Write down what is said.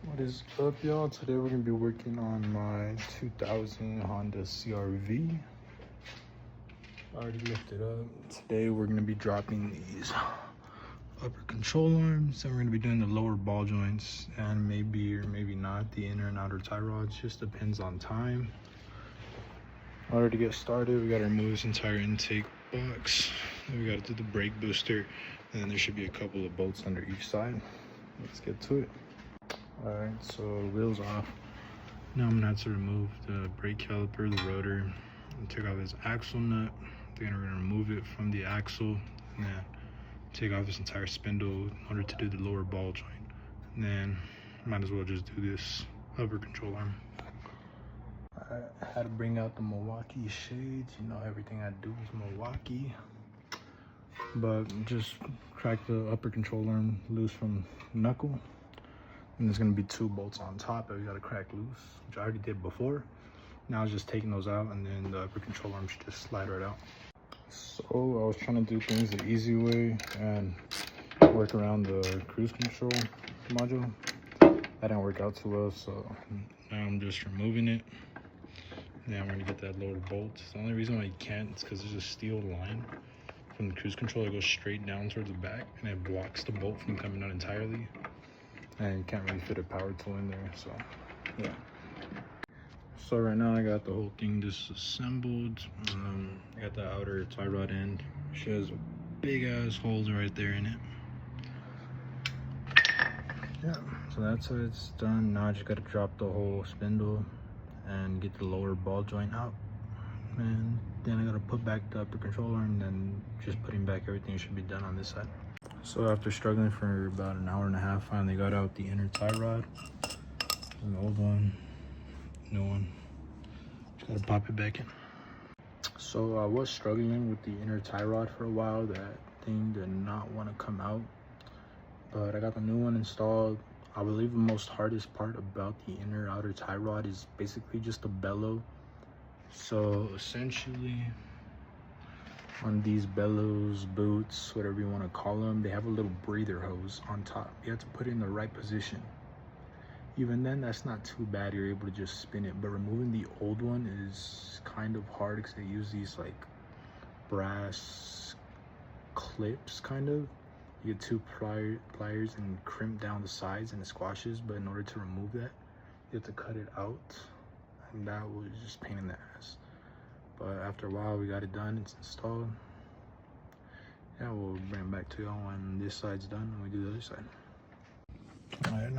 What is up, y'all? Today we're gonna be working on my 2000 Honda CR-V. Already lifted up. Today we're gonna be dropping these upper control arms, and we're gonna be doing the lower ball joints, and maybe or maybe not the inner and outer tie rods. Just depends on time. In order to get started, we gotta remove this entire intake box. Then we gotta do the brake booster, and then there should be a couple of bolts under each side. Let's get to it. Alright, so wheels off. Now I'm gonna have to remove the brake caliper, the rotor, and take off this axle nut. Then we're gonna remove it from the axle, and then take off this entire spindle in order to do the lower ball joint. And then might as well just do this upper control arm. I had to bring out the Milwaukee shades. You know, everything I do is Milwaukee. But just crack the upper control arm loose from the knuckle. And there's gonna be 2 bolts on top that we gotta crack loose, which I already did before. Now I was just taking those out, and then the upper control arm should just slide right out. So I was trying to do things the easy way and work around the cruise control module. That didn't work out too well, so now I'm just removing it. Now I'm gonna get that lower bolt. The only reason why you can't is because there's a steel line from the cruise control that goes straight down towards the back, and it blocks the bolt from coming out entirely. And you can't really fit a power tool in there, so yeah. So right now I got the whole thing disassembled. I got the outer tie rod end. She has big ass holes right there in it. Yeah, so that's how it's done. Now I just gotta drop the whole spindle and get the lower ball joint out. And then I gotta put back the upper controller, and then just putting back everything should be done on this side. So after struggling for about an hour and a half, finally got out the inner tie rod. The old one, new one. Just gotta pop it back in. So I was struggling with the inner tie rod for a while. That thing did not want to come out, but I got the new one installed. I believe the most hardest part about the inner outer tie rod is basically just the bellow. So essentially, on these bellows, boots, whatever you want to call them, they have a little breather hose on top. You have to put it in the right position. Even then, that's not too bad. You're able to just spin it. But removing the old one is kind of hard because they use these like brass clips, kind of. You get 2 pliers and crimp down the sides and the squashes. But in order to remove that, you have to cut it out. And that was just a pain in the ass. But after a while, we got it done. It's installed. Yeah, we'll bring it back to y'all when this side's done and we do the other side. All right, now